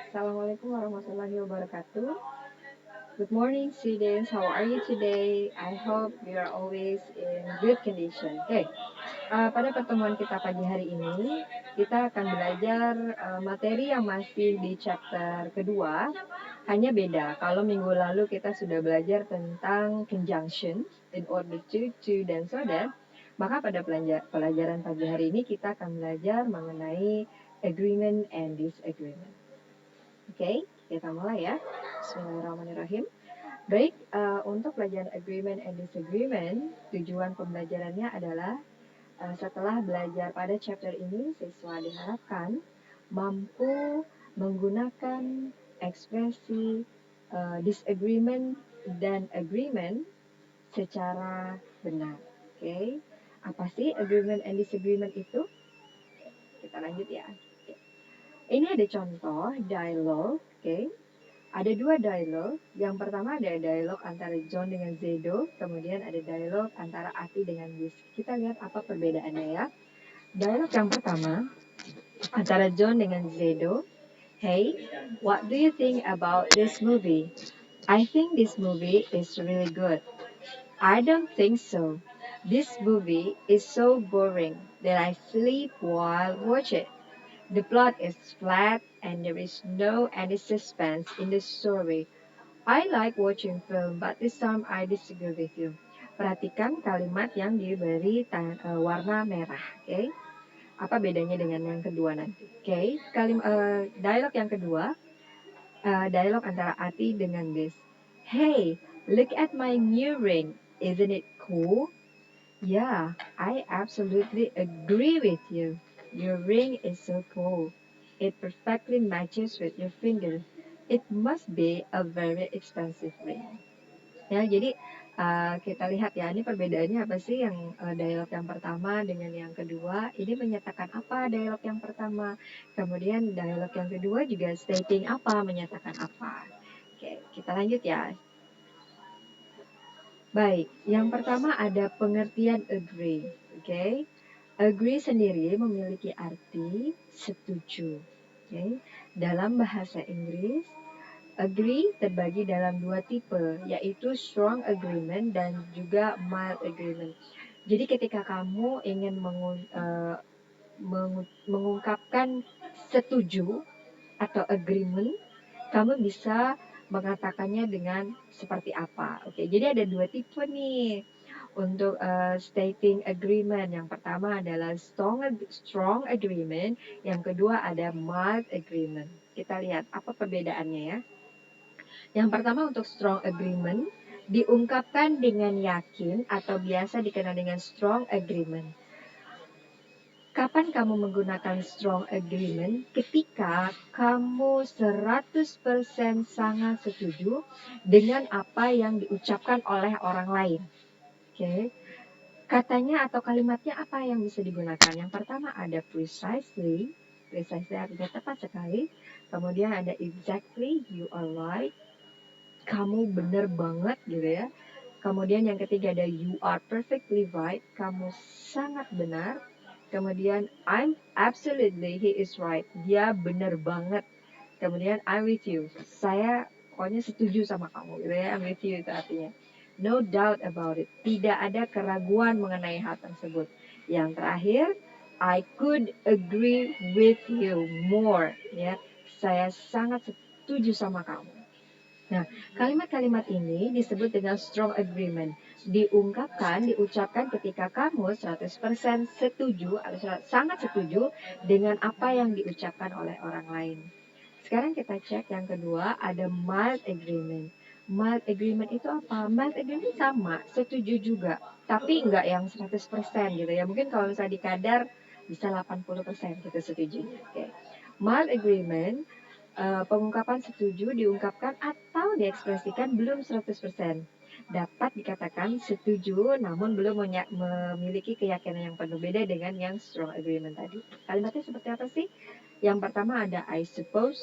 Assalamualaikum warahmatullahi wabarakatuh. Good morning, students. How are you today? I hope you are always in good condition. Pada pertemuan kita pagi hari ini, kita akan belajar materi yang masih di chapter kedua. Hanya beda, kalau minggu lalu kita sudah belajar tentang conjunction, in order to, dan so that. Maka pada pelajaran pagi hari ini kita akan belajar mengenai agreement and disagreement. Oke, kita mulai ya. Bismillahirrahmanirrahim. Baik, untuk pelajaran agreement and disagreement, tujuan pembelajarannya adalah setelah belajar pada chapter ini, siswa diharapkan mampu menggunakan ekspresi disagreement dan agreement secara benar. Oke, apa sih agreement and disagreement itu? Kita lanjut ya. Ini ada contoh dialog, oke. Ada dua dialog. Yang pertama ada dialog antara John dengan Zedo, kemudian ada dialog antara Ati dengan Liz. Kita lihat apa perbedaannya ya. Dialog yang pertama antara John dengan Zedo. Hey, what do you think about this movie? I think this movie is really good. I don't think so. This movie is so boring that I sleep while watch it. The plot is flat and there is no any suspense in the story. I like watching film, but this time I disagree with you. Perhatikan kalimat yang diberi warna merah, oke? Apa bedanya dengan yang kedua nanti? Oke, dialog yang kedua, dialog antara Ati dengan Liz. Hey, look at my new ring. Isn't it cool? Yeah, I absolutely agree with you. Your ring is so cool. It perfectly matches with your finger. It must be a very expensive ring. Ya, jadi kita lihat ya, ini perbedaannya apa sih yang dialog yang pertama dengan yang kedua. Ini menyatakan apa dialog yang pertama. Kemudian dialog yang kedua juga stating apa, menyatakan apa. Oke, kita lanjut ya. Baik, yang pertama ada pengertian agree. Oke. Agree sendiri memiliki arti setuju. Oke. Dalam bahasa Inggris, agree terbagi dalam dua tipe, yaitu strong agreement dan juga mild agreement. Jadi ketika kamu ingin mengungkapkan setuju atau agreement, kamu bisa mengatakannya dengan seperti apa. Oke, jadi ada dua tipe nih untuk stating agreement. Yang pertama adalah strong agreement, yang kedua ada mild agreement. Kita lihat apa perbedaannya ya. Yang pertama untuk strong agreement diungkapkan dengan yakin atau biasa dikenal dengan strong agreement. Kapan kamu menggunakan strong agreement? Ketika kamu 100% sangat setuju dengan apa yang diucapkan oleh orang lain. Oke. Katanya atau kalimatnya apa yang bisa digunakan? Yang pertama ada precisely. Precisely artinya tepat sekali. Kemudian ada exactly, you are right. Kamu benar banget gitu ya. Kemudian yang ketiga ada you are perfectly right. Kamu sangat benar. Kemudian I'm absolutely, he is right. Dia benar banget. Kemudian I'm with you. Saya pokoknya setuju sama kamu gitu ya. I'm with you itu artinya. No doubt about it. Tidak ada keraguan mengenai hal tersebut. Yang terakhir, I could agree with you more. Ya, saya sangat setuju sama kamu. Nah, kalimat-kalimat ini disebut dengan strong agreement. Diucapkan ketika kamu 100% setuju atau sangat setuju dengan apa yang diucapkan oleh orang lain. Sekarang kita cek yang kedua, ada mild agreement. Mild agreement itu apa? Mild agreement sama, setuju juga. Tapi enggak yang 100% gitu ya. Mungkin kalau misalnya di kadar bisa 80% gitu setujunya. Okay. Mild agreement, pengungkapan setuju diungkapkan atau diekspresikan belum 100%. Dapat dikatakan setuju namun belum memiliki keyakinan yang penuh, beda dengan yang strong agreement tadi. Kalimatnya seperti apa sih? Yang pertama ada I suppose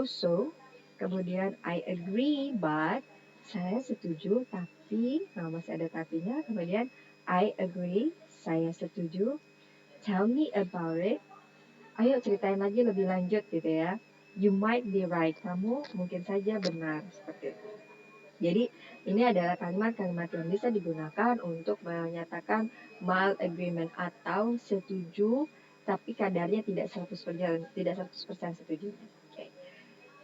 so. Kemudian I agree but, saya setuju tapi, masih ada tapinya. Kemudian I agree, saya setuju. Tell me about it. Ayo ceritain lagi lebih lanjut gitu ya. You might be right. Kamu mungkin saja benar. Seperti itu. Jadi ini adalah kalimat-kalimat yang bisa digunakan untuk menyatakan mild agreement atau setuju tapi kadarnya tidak 100%, tidak 100% setuju. Okay.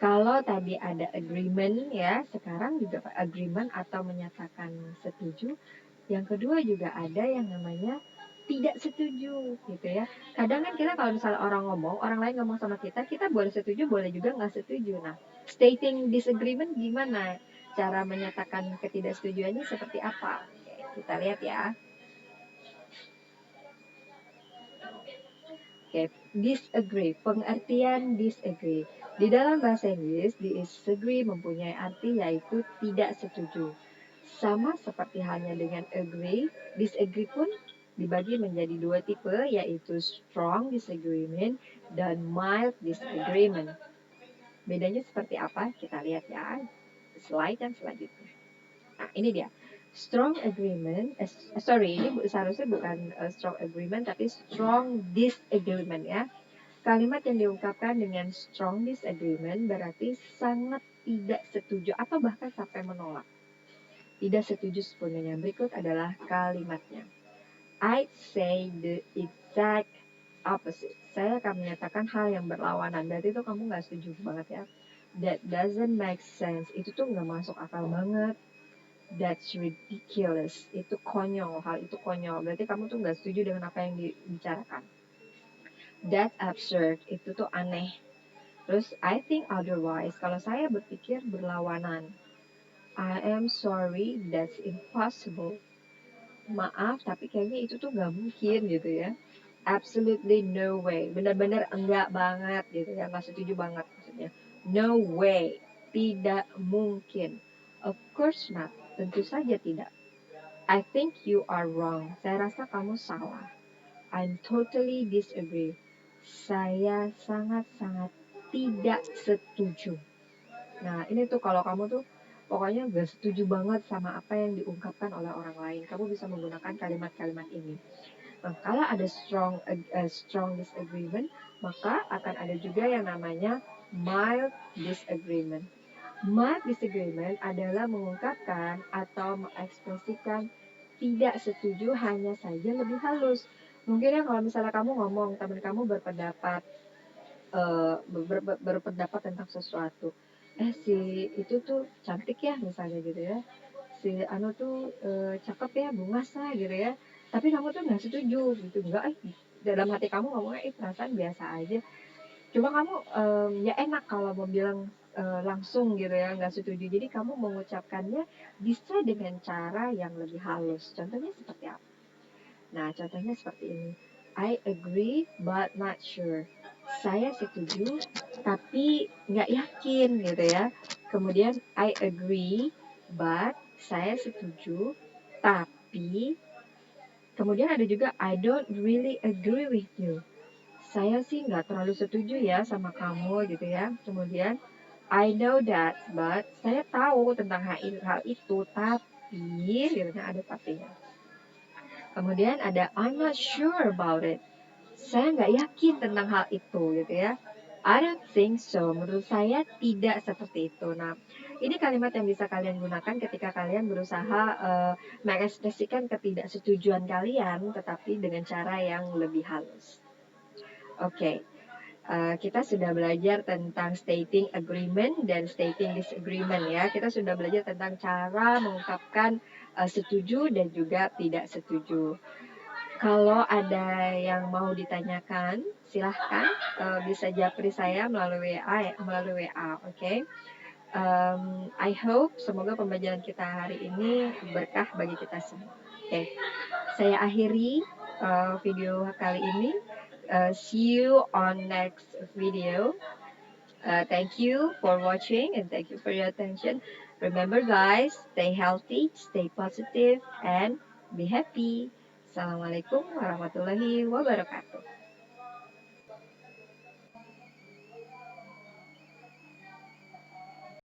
Kalau tadi ada agreement ya, sekarang juga agreement atau menyatakan setuju. Yang kedua juga ada yang namanya tidak setuju gitu ya. Kadang kan kita kalau misalnya orang lain ngomong sama kita boleh setuju, boleh juga nggak setuju. Nah, stating disagreement gimana? Cara menyatakan ketidaksetujuannya seperti apa? Oke, kita lihat ya. Oke, disagree. Pengertian disagree. Di dalam bahasa Inggris, disagree mempunyai arti yaitu tidak setuju. Sama seperti halnya dengan agree, disagree pun dibagi menjadi dua tipe, yaitu strong disagreement dan mild disagreement. Bedanya seperti apa? Kita lihat ya, slide yang selanjutnya. Nah, ini dia. Strong agreement, ini seharusnya bukan strong agreement, tapi strong disagreement ya. Kalimat yang diungkapkan dengan strong disagreement berarti sangat tidak setuju atau bahkan sampai menolak. Tidak setuju sepenuhnya. Berikut adalah kalimatnya. I'd say the exact opposite. Saya akan menyatakan hal yang berlawanan. Berarti itu kamu nggak setuju banget ya. That doesn't make sense. Itu tuh nggak masuk akal banget. That's ridiculous. Itu konyol. Hal itu konyol. Berarti kamu tuh nggak setuju dengan apa yang dibicarakan. That's absurd. Itu tuh aneh. Terus I think otherwise. Kalau saya berpikir berlawanan. I am sorry, that's impossible. Maaf, tapi kayaknya itu tuh gak mungkin gitu ya. Absolutely no way. Benar-benar enggak banget gitu ya. Gak setuju banget maksudnya. No way. Tidak mungkin. Of course not. Tentu saja tidak. I think you are wrong. Saya rasa kamu salah. I'm totally disagree. Saya sangat-sangat tidak setuju. Nah, ini tuh kalau kamu tuh pokoknya gak setuju banget sama apa yang diungkapkan oleh orang lain, kamu bisa menggunakan kalimat-kalimat ini. Nah, kalau ada strong disagreement, maka akan ada juga yang namanya mild disagreement. Mild disagreement adalah mengungkapkan atau mengekspresikan tidak setuju hanya saja lebih halus. Mungkin ya kalau misalnya kamu ngomong, teman kamu berpendapat berpendapat tentang sesuatu. Si itu tuh cantik ya misalnya gitu ya. Si Anu tuh cakep ya, bungas lah gitu ya. Tapi kamu tuh nggak setuju gitu. Enggak, dalam hati kamu ngomongnya perasaan biasa aja. Cuma kamu ya enak kalau mau bilang langsung gitu ya, nggak setuju. Jadi kamu mengucapkannya bisa dengan cara yang lebih halus. Contohnya seperti apa? Nah, contohnya seperti ini. I agree but not sure. Saya setuju tapi nggak yakin gitu ya. Kemudian I agree but saya setuju tapi kemudian ada juga I don't really agree with you. Saya sih nggak terlalu setuju ya sama kamu gitu ya. Kemudian I know that but saya tahu tentang hal itu tapi gitu kan ada tapinya. Kemudian ada I'm not sure about it. Saya nggak yakin tentang hal itu gitu ya. I don't think so. Menurut saya tidak seperti itu. Nah, ini kalimat yang bisa kalian gunakan ketika kalian berusaha mengekspresikan ketidaksetujuan kalian, tetapi dengan cara yang lebih halus. Oke. Kita sudah belajar tentang stating agreement dan stating disagreement ya. Kita sudah belajar tentang cara mengungkapkan setuju dan juga tidak setuju. Kalau ada yang mau ditanyakan, silahkan bisa japri saya melalui WA, oke? I hope semoga pembelajaran kita hari ini berkah bagi kita semua. Oke, saya akhiri video kali ini. See you on next video. Thank you for watching and thank you for your attention. Remember guys, stay healthy, stay positive, and be happy. Assalamualaikum warahmatullahi wabarakatuh.